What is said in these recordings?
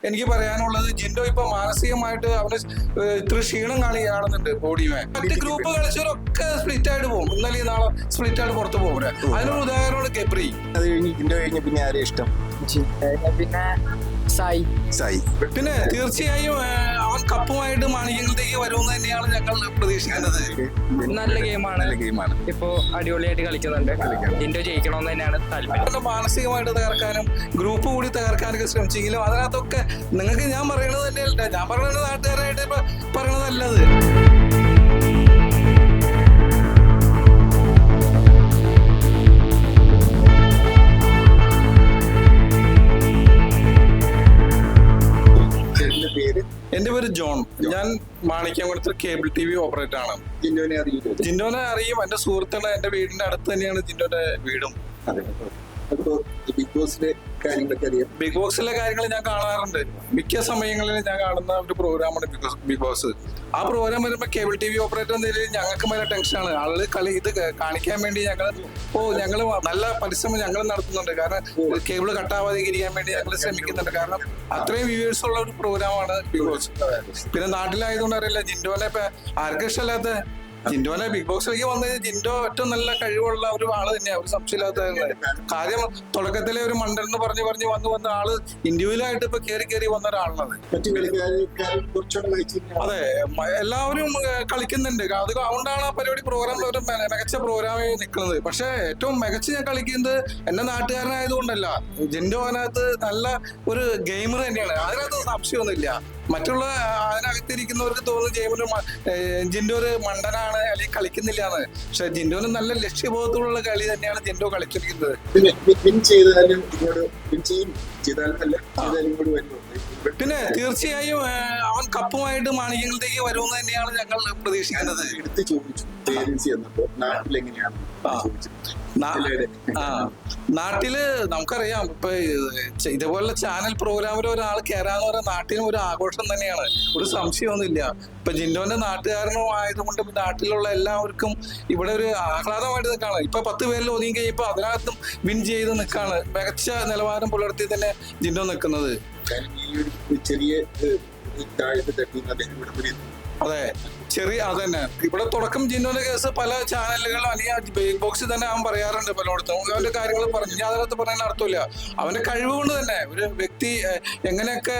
എനിക്ക് പറയാനുള്ളത് ജിൻഡോ ഇപ്പൊ മാനസികമായിട്ട് അവന് ഇത്ര ക്ഷീണം കാണുന്നുണ്ട് ബോഡിയുമേ. മറ്റ് ഗ്രൂപ്പ് കളിച്ചവരൊക്കെ സ്പ്ലിറ്റ് ആയിട്ട് പോകും, ഇന്നലെ നാളെ സ്പ്ലിറ്റ് ആയിട്ട് പുറത്തു പോകും. അതിനൊരു ഉദാഹരണമാണ് ഗബ്രി. അത് കഴിഞ്ഞ് ജിൻഡോ കഴിഞ്ഞ പിന്നെ ആരെയും ഇഷ്ടം? പിന്നെ സായി. പിന്നെ തീർച്ചയായും അവൻ കപ്പുമായിട്ട് മാണിക്യങ്ങളിലേക്ക് വരുമെന്ന് തന്നെയാണ് ഞങ്ങൾ പ്രതീക്ഷിക്കുന്നത്. നല്ല ഗെയിമാണ്. ഇപ്പോ അടിപൊളിയായിട്ട് കളിക്കുന്നുണ്ട്. ജിൻഡോ ജയിക്കണമെന്ന് തന്നെയാണ് താല്പര്യം. മാനസികമായിട്ട് തകർക്കാനും ഗ്രൂപ്പ് കൂടി തകർക്കാനൊക്കെ ശ്രമിച്ചെങ്കിലും അതിനകത്തൊക്കെ നിങ്ങൾക്ക് ഞാൻ പറയണത് തന്നെയല്ല, ഞാൻ പറയുന്നത് നാട്ടുകാരായിട്ട് ഇപ്പൊ പറയണതല്ലത്. എന്റെ പേര് ജോൺ. ഞാൻ മാണിക്യംകുളത്ത് കേബിൾ TV ഓപ്പറേറ്റർ ആണ്. ജിൻഡോനെ അറിയും. എന്റെ സുഹൃത്താണ്. എന്റെ വീടിന്റെ അടുത്ത് തന്നെയാണ് ജിൻഡോന്റെ വീടും. ബിഗ് ബോസിലെ കാര്യങ്ങൾ ഞാൻ കാണാറുണ്ട്. മിക്ക സമയങ്ങളിലും ഞാൻ കാണുന്ന ഒരു പ്രോഗ്രാമാണ് ബിഗ് ബോസ്. ആ പ്രോഗ്രാം വരുമ്പോ കേബിൾ TV ഓപ്പറേറ്റർ എന്ന നിലയിൽ ഞങ്ങൾക്ക് ഭയങ്കര ടെൻഷനാണ്. ആളുകൾ കളി ഇത് കാണിക്കാൻ വേണ്ടി ഞങ്ങൾ നല്ല പരിശ്രമം ഞങ്ങൾ നടത്തുന്നുണ്ട്. കാരണം കേബിൾ കട്ടാവാതെ ഇരിക്കാൻ വേണ്ടി ഞങ്ങൾ ശ്രമിക്കുന്നുണ്ട്. കാരണം അത്രയും വ്യൂവേഴ്സ് ഉള്ള ഒരു പ്രോഗ്രാമാണ് ബിഗ് ബോസ്. പിന്നെ നാട്ടിലായതുകൊണ്ട് അറിയില്ല, ജിൻഡോനെ ഇപ്പൊ ആർക്കും ഇഷ്ടമല്ലാത്ത ജിൻഡോനെ ബിഗ് ബോസിലേക്ക് വന്നു കഴിഞ്ഞാൽ ജിൻഡോ ഏറ്റവും നല്ല കഴിവുള്ള ഒരു ആള് തന്നെയാണ്, ഒരു സംശയമില്ലാത്ത കാര്യം. തുടക്കത്തിലെ ഒരു മണ്ടൻ എന്ന് പറഞ്ഞ് വന്ന ആള് ഇൻഡിവിജ്വലായിട്ട് ഇപ്പൊ കയറി വന്ന ഒരാളാണ്. അതെ, എല്ലാവരും കളിക്കുന്നുണ്ട്. അതുകൊണ്ടാണ് ആ പരിപാടി പ്രോഗ്രാമിൽ ഒരു മികച്ച പ്രോഗ്രാമായി നിൽക്കുന്നത്. പക്ഷെ ഏറ്റവും മികച്ച ഞാൻ കളിക്കുന്നത് എന്റെ നാട്ടുകാരനായതുകൊണ്ടല്ല, ജിൻഡോ അതിനകത്ത് നല്ല ഒരു ഗെയിമർ തന്നെയാണ്. അതിനകത്ത് സംശയമൊന്നുമില്ല. മറ്റുള്ള അതിനകത്തിരിക്കുന്നവർക്ക് തോന്നുന്നു ജിൻഡോ ഒരു മണ്ടനാണ് അല്ലെങ്കിൽ കളിക്കുന്നില്ല എന്ന്. പക്ഷെ ജിൻഡോന് നല്ല ലക്ഷ്യബോധത്തോടുള്ള കളി തന്നെയാണ് ജിൻഡോ കളിച്ചിരിക്കുന്നത്. പിന്നെ തീർച്ചയായും അവൻ കപ്പുമായിട്ട് മാണിക്യങ്ങളിലേക്ക് വരുമെന്ന് തന്നെയാണ് ഞങ്ങൾ പ്രതീക്ഷിക്കുന്നത്. നാട്ടില് നമുക്കറിയാം, ഇപ്പൊ ഇതുപോലെ ചാനൽ പ്രോഗ്രാമിൽ ഒരാൾ കയറാന്ന് പറഞ്ഞാൽ നാട്ടിലും ഒരു ആഘോഷം തന്നെയാണ്, ഒരു സംശയമൊന്നുമില്ല. ഇപ്പൊ ജിൻഡോന്റെ നാട്ടുകാരനും ആയതുകൊണ്ട് നാട്ടിലുള്ള എല്ലാവർക്കും ഇവിടെ ഒരു ആഹ്ലാദമായിട്ട് നിൽക്കാണ്. ഇപ്പൊ 10 പേരിൽ ഒതുങ്ങി കഴിയുമ്പോ അതിനകത്തും വിൻ ചെയ്ത് നിൽക്കാണ്. മികച്ച നിലവാരം പുലർത്തി തന്നെ ജിൻഡോ നിൽക്കുന്നത്. അതെ, അതന്നെ. ഇവിടെ തുടക്കം ജിൻഡോന്റെ കേസ് പല ചാനലുകൾ അല്ലെങ്കിൽ ബിഗ് ബോക്സിൽ തന്നെ അവൻ പറയാറുണ്ട് പലയിടത്തും. അവന്റെ കാര്യങ്ങൾ പറഞ്ഞു ഞാൻ അതിനകത്ത് പറയാൻ അർത്ഥമില്ല. അവന്റെ കഴിവ് കൊണ്ട് തന്നെ ഒരു വ്യക്തി എങ്ങനെയൊക്കെ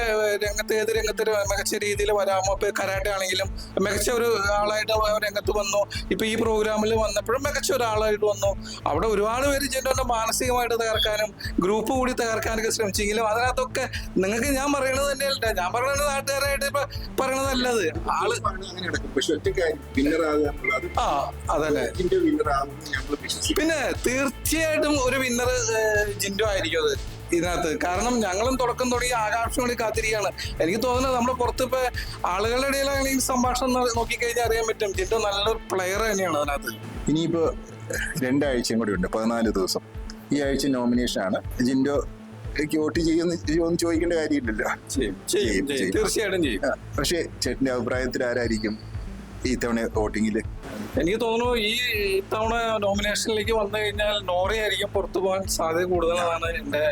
ഏത് രംഗത്ത് മികച്ച രീതിയിൽ വരാമോ. ഇപ്പൊ കരാട്ടെ ആണെങ്കിലും മികച്ച ഒരു ആളായിട്ട് രംഗത്ത് വന്നു. ഇപ്പൊ ഈ പ്രോഗ്രാമിൽ വന്നപ്പോഴും മികച്ച ഒരാളായിട്ട് വന്നു. അവിടെ ഒരുപാട് പേര് ജിൻഡോനെ മാനസികമായിട്ട് തകർക്കാനും ഗ്രൂപ്പ് കൂടി തകർക്കാനൊക്കെ ശ്രമിച്ചെങ്കിലും അതിനകത്തൊക്കെ നിങ്ങൾക്ക് ഞാൻ പറയണത് തന്നെയല്ല, ഞാൻ പറയുന്നത് നാട്ടുകാരായിട്ട് ഇപ്പൊ പറയണതല്ലത്. ആള് അതന്നെ. പിന്നെ തീർച്ചയായിട്ടും ഒരു വിന്നർ ജിൻഡോ ആയിരിക്കും അത് ഇതിനകത്ത്. കാരണം ഞങ്ങളും തുടക്കം തുടങ്ങി ആകാംക്ഷയോടെ കാത്തിരിക്കുകയാണ്. എനിക്ക് തോന്നുന്നത് നമ്മുടെ പുറത്ത് ഇപ്പൊ ആളുകളുടെ ഇടയിലാണെങ്കിൽ സംഭാഷണം നോക്കിക്കഴിഞ്ഞാൽ അറിയാൻ പറ്റും ജിൻഡോ നല്ലൊരു പ്ലെയർ തന്നെയാണ് അതിനകത്ത്. ഇനിയിപ്പോ 2 ആഴ്ചയും കൂടി ഉണ്ട്, 14 ദിവസം. ഈ ആഴ്ച നോമിനേഷൻ ആണ്. ജിൻഡോ വോട്ട് ചെയ്യുമെന്ന് ചോദിക്കേണ്ട കാര്യമില്ലല്ലോ. തീർച്ചയായിട്ടും ചെയ്യും. പക്ഷെ ചേട്ടന്റെ അഭിപ്രായത്തിൽ ആരായിരിക്കും ഈ തവണ വോട്ടിങ്ങില്? എനിക്ക് തോന്നുന്നു ഈ ഇത്തവണ നോമിനേഷനിലേക്ക് വന്നു കഴിഞ്ഞാൽ നോറി ആയിരിക്കും പുറത്തു പോകാൻ സാധ്യത കൂടുതലാണ് എന്റെ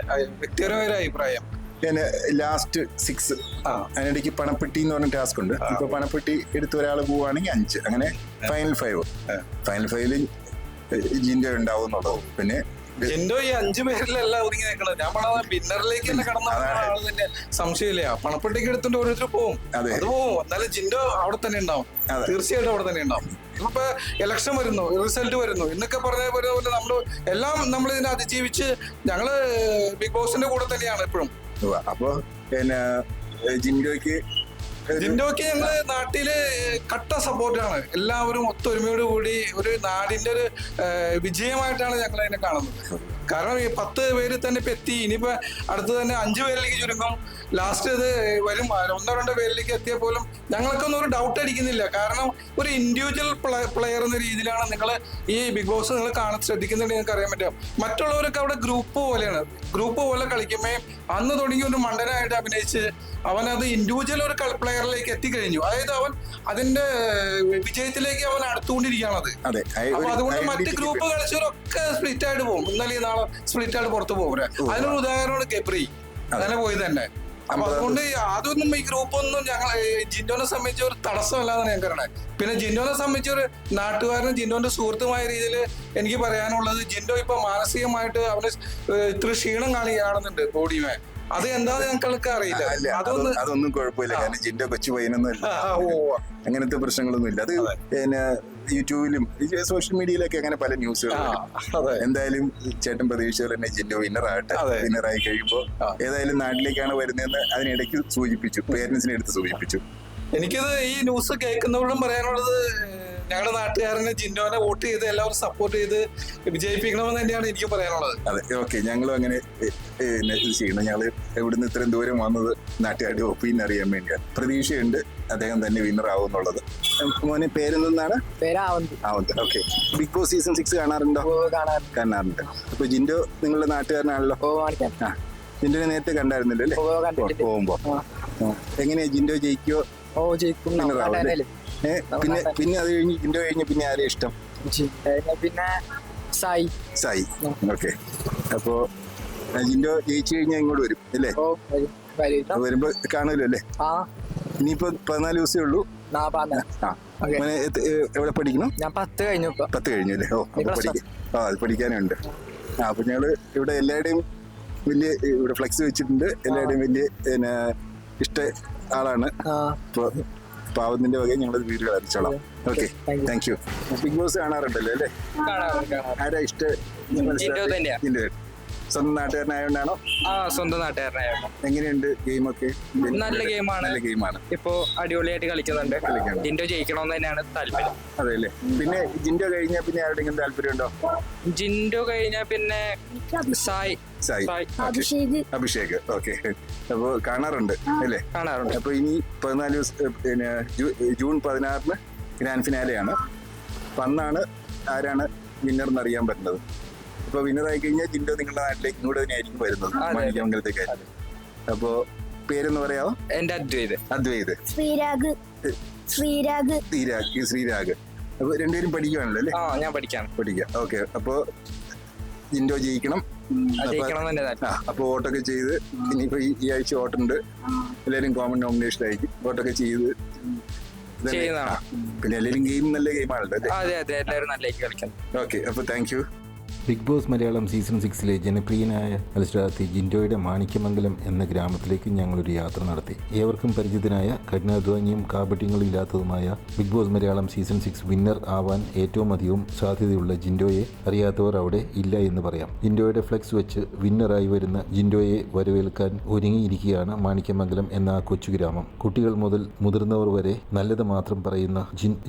വ്യക്തിപരമായ ഒരു അഭിപ്രായം. ലാസ്റ്റ് 6 അതിനിടയ്ക്ക് പണപ്പെട്ടി എന്ന് പറഞ്ഞ ടാസ്ക് ഉണ്ട്. ഇപ്പൊ പണപ്പെട്ടി എടുത്ത് ഒരാൾ പോവുകയാണെങ്കിൽ 5, അങ്ങനെ ഫൈനൽ 5 ജിൻഡോ ഉണ്ടാവും എന്നുള്ളത്. പിന്നെ ജിൻഡോ ഈ 5 പേരിലല്ല ഒതുങ്ങി നിൽക്കുന്നത്. ഞാൻ പറഞ്ഞത് വിന്നറിലേക്ക് തന്നെ കടന്ന ആള് തന്നെ സംശയമില്ല. പണപ്പെട്ടിക്ക് എടുത്തിട്ട് ഓരോരുത്തർ പോവും, അത് പോവും. എന്നാലും ജിൻഡോ അവിടെ തന്നെ ഉണ്ടാവും, തീർച്ചയായിട്ടും അവിടെ തന്നെ ഉണ്ടാവും. ഇപ്പൊ ഇലക്ഷൻ വരുന്നു, റിസൾട്ട് വരുന്നു എന്നൊക്കെ പറഞ്ഞ പോലെ നമ്മൾ ഇതിനെ അതിജീവിച്ച് ഞങ്ങള് ബിഗ് ബോസിന്റെ കൂടെ തന്നെയാണ് എപ്പോഴും. അപ്പൊ പിന്നെ ജിൻഡോയ്ക്ക് ഞങ്ങള് നാട്ടില് കട്ട സപ്പോർട്ടാണ്. എല്ലാവരും ഒത്തൊരുമയോട് കൂടി ഒരു നാടിന്റെ ഒരു വിജയമായിട്ടാണ് ഞങ്ങൾ അതിനെ കാണുന്നത്. കാരണം ഈ 10 പേര് തന്നെ ഇപ്പൊ എത്തി. ഇനിയിപ്പോ അടുത്ത് തന്നെ 5 പേരിലേക്ക് ചുരുങ്ങും. ലാസ്റ്റ് ഇത് വരും 1-2 പേരിലേക്ക് എത്തിയാൽ പോലും ഞങ്ങൾക്കൊന്നും ഒരു ഡൗട്ട് അടിക്കുന്നില്ല. കാരണം ഒരു ഇൻഡിവിജ്വൽ പ്ലെയർ എന്ന രീതിയിലാണ് നിങ്ങൾ ഈ ബിഗ് ബോസ് നിങ്ങൾ ശ്രദ്ധിക്കുന്നുണ്ടെങ്കിൽ നിങ്ങൾക്ക് അറിയാൻ പറ്റും. മറ്റുള്ളവരൊക്കെ അവിടെ ഗ്രൂപ്പ് പോലെ കളിക്കുമ്പോ അന്ന് തുടങ്ങി ഒരു മണ്ടനായിട്ട് അഭിനയിച്ച് അവനത് ഇൻഡിവിജ്വൽ ഒരു പ്ലെയറിലേക്ക് എത്തിക്കഴിഞ്ഞു. അതായത് അവൻ അതിന്റെ വിജയത്തിലേക്ക് അവൻ അടുത്തുകൊണ്ടിരിക്കുകയാണത്. അപ്പൊ അതുകൊണ്ട് മറ്റ് ഗ്രൂപ്പ് കളിച്ചവരൊക്കെ സ്പ്ലിറ്റ് ആയിട്ട് പോകും, ഇന്നലെ നാളെ സ്പ്ലിറ്റ് ആയിട്ട് പുറത്തു പോകും. അതിനൊരു ഉദാഹരണമാണ് ഗബ്രി. അങ്ങനെ പോയി തന്നെ അപ്പൊ അതുകൊണ്ട് അതൊന്നും ഈ ഗ്രൂപ്പൊന്നും ഞങ്ങൾ ജിൻഡോനെ സംബന്ധിച്ച് ഒരു തടസ്സമല്ലാന്നാണ് ഞാൻ പറയണത്. പിന്നെ ജിൻഡോനെ സംബന്ധിച്ച് ഒരു നാട്ടുകാരനും ജിൻഡോന്റെ സുഹൃത്തുമായ രീതിയിൽ എനിക്ക് പറയാനുള്ളത്, ജിൻഡോ ഇപ്പൊ മാനസികമായിട്ട് അവന് ഇത്ര ക്ഷീണം കാണുന്നുണ്ട് ബോഡിയുമേ. അത് എന്താന്ന് ഞങ്ങൾക്ക് അറിയില്ല. അതൊന്നും കുഴപ്പമില്ല, കാരണം ജിൻഡോ കൊച്ചു പയ്യനൊന്നും ഇല്ല, അങ്ങനത്തെ പ്രശ്നങ്ങളൊന്നും ഇല്ല. അത് പിന്നെ യൂട്യൂബിലും സോഷ്യൽ മീഡിയയിലൊക്കെ അങ്ങനെ പല ന്യൂസുകളും. എന്തായാലും ചേട്ടൻ പ്രതീക്ഷിച്ച പോലെ തന്നെ ജിൻഡോ വിന്നറായി കഴിയുമ്പോൾ ഏതായാലും നാട്ടിലേക്കാണ് വരുന്നതെന്ന് അതിനിടയ്ക്ക് സൂചിപ്പിച്ചു, പേരൻസിനെ എടുത്ത് സൂചിപ്പിച്ചു. എനിക്കത് ഈ ന്യൂസ് കേൾക്കുന്നവരോടും പറയാനുള്ളത്, ഞങ്ങളുടെ നാട്ടുകാരനെ ജിൻഡോനെ വോട്ട് ചെയ്ത് എല്ലാവരും സപ്പോർട്ട് ചെയ്ത് വിജയിപ്പിക്കണമെന്ന് തന്നെയാണ് എനിക്ക് പറയാനുള്ളത്. അതെ, ഓക്കെ, ഞങ്ങളും അങ്ങനെ ഇത് ചെയ്യണം. ഞങ്ങൾ ഇവിടുന്ന് ഇത്രയും ദൂരം വന്നത് നാട്ടുകാരുടെ ഒപ്പീനിയൻ അറിയാൻ വേണ്ടിയാണ്. പ്രതീക്ഷയുണ്ട് അദ്ദേഹം തന്നെ വിന്നർ ആവുന്നുള്ളത്. മോനെ പേരെന്താണ്? ആവന്ത്. ഓക്കെ, ബിഗ് ബോസ് സീസൺ 6 കാണാറുണ്ടോ? കാണാറുണ്ട്. അപ്പൊ ജിൻഡോ നിങ്ങളുടെ നാട്ടുകാരനാണല്ലോ. ആ, ജിൻഡോനെ നേരത്തെ കണ്ടായിരുന്നല്ലോ അല്ലേ പോകുമ്പോ? എങ്ങനെയാ, ജിൻഡോ ജയിക്കോ? പിന്നെ അത് കഴിഞ്ഞ് ജിൻഡോ കഴിഞ്ഞ് പിന്നെ ആരെയും ഇഷ്ടം? പിന്നെ സായി. ഓക്കെ, അപ്പോ ജിൻഡോ ജയിച്ചു കഴിഞ്ഞാൽ ഇങ്ങോട്ട് വരും അല്ലേ? വരുമ്പോ കാണുമല്ലോ അല്ലേ? ഇനിയിപ്പോ 14 ദിവസമേ ഉള്ളൂ. എവിടെ പഠിക്കണം? ഞാൻ 10 കഴിഞ്ഞു. 10 കഴിഞ്ഞു അല്ലേ? അത് പഠിക്കാനുണ്ട്. അപ്പൊ ഞങ്ങള് ഇവിടെ എല്ലാവരുടെയും വലിയ ഇവിടെ ഫ്ലെക്സ് വെച്ചിട്ടുണ്ട്. എല്ലാവരുടെയും വലിയ പിന്നെ ഇഷ്ട ആളാണ്. ഇപ്പൊ പാവത്തിന്റെ വകയും ഞങ്ങളത് വീടുകൾ അറിയിച്ചോളാം. Okay, thank you. Big boss കാണാറുണ്ടല്ലോ അല്ലേ? ആരാ ഇഷ്ടം? ജിൻഡോ. സ്വന്തം നാട്ടുകാരനായോണ്ടാണോ? സ്വന്തം നാട്ടുകാരനായോണ്ടോ. എങ്ങനെയുണ്ട് ഗെയിമൊക്കെ? നല്ല ഗെയിമാണ്. ഇപ്പൊ അടിപൊളിയായിട്ട് കളിക്കുന്നുണ്ട്. ജിൻഡോ ജയിക്കണമെന്ന് തന്നെയാണ് താല്പര്യം. അതെ അല്ലേ? പിന്നെ ജിൻഡോ കഴിഞ്ഞാൽ പിന്നെ ആരുടെങ്കിലും താല്പര്യം ഉണ്ടോ? ജിൻഡോ കഴിഞ്ഞാൽ പിന്നെ സായി. അഭിഷേക്. ഓക്കെ, അപ്പൊ കാണാറുണ്ട് അല്ലേ? കാണാറുണ്ട്. അപ്പൊ ഇനി 14 ദിവസം പിന്നെ ജൂൺ 16 ഗ്രാൻഡ് ഫിനാലെയാണ്. അപ്പൊ അന്നാണ് ആരാണ് വിന്നർ എന്ന് അറിയാൻ പറ്റുന്നത്. അപ്പൊ വിന്നറായി കഴിഞ്ഞാൽ ജിൻഡോ നിങ്ങളുടെ നാട്ടിലേക്ക് ഇങ്ങോട്ട് തന്നെ ആയിരിക്കും വരുന്നത്, മാണിക്യമംഗലത്തേക്കായിരിക്കും. അപ്പൊ പേരെന്ന് പറയാമോ? എന്റെ അദ്വൈത്. ശ്രീരാഗ്. അപ്പൊ രണ്ടുപേരും പഠിക്കുവാണല്ലോ അല്ലേ? ഞാൻ പഠിക്കാം. ഓക്കെ, അപ്പൊ ജിൻഡോ ജയിക്കണം. അപ്പൊ വോട്ടൊക്കെ ചെയ്ത് ഇനിയിപ്പോ ഈ ആഴ്ച വോട്ടുണ്ട്. എല്ലാവരും കോമൺ നോമിനേഷൻ ആയിരിക്കും. വോട്ടൊക്കെ ചെയ്ത് പിന്നെ എല്ലാവരും ഗെയിം നല്ല ഗെയിമാണല്ലോ അല്ലേ? ഓക്കെ, അപ്പൊ thank you. Big boss Malayalam season 6 ജനപ്രിയനായ മത്സരാർത്ഥി ജിൻഡോയുടെ മാണിക്യമംഗലം എന്ന ഗ്രാമത്തിലേക്ക് ഞങ്ങളൊരു യാത്ര നടത്തി. ഏവർക്കും പരിചിതനായ കഠിനാധ്വാനിയും കാപട്യങ്ങളും ഇല്ലാത്തതുമായ big boss Malayalam season 6 winner ആവാൻ ഏറ്റവും അധികം സാധ്യതയുള്ള ജിൻഡോയെ അറിയാത്തവർ അവിടെ ഇല്ല എന്ന് പറയാം. ജിൻഡോയുടെ ഫ്ലെക്സ് വെച്ച് വിന്നറായി വരുന്ന ജിൻഡോയെ വരവേൽക്കാൻ ഒരുങ്ങിയിരിക്കുകയാണ് മാണിക്യമംഗലം എന്ന ആ കൊച്ചു ഗ്രാമം. കുട്ടികൾ മുതൽ മുതിർന്നവർ വരെ നല്ലത് മാത്രം പറയുന്ന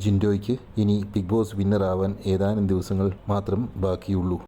ജിൻഡോയ്ക്ക് ഇനി ബിഗ് ബോസ് വിന്നർ ആവാൻ ഏതാനും ദിവസങ്ങൾ മാത്രം ബാക്കിയുള്ളൂ.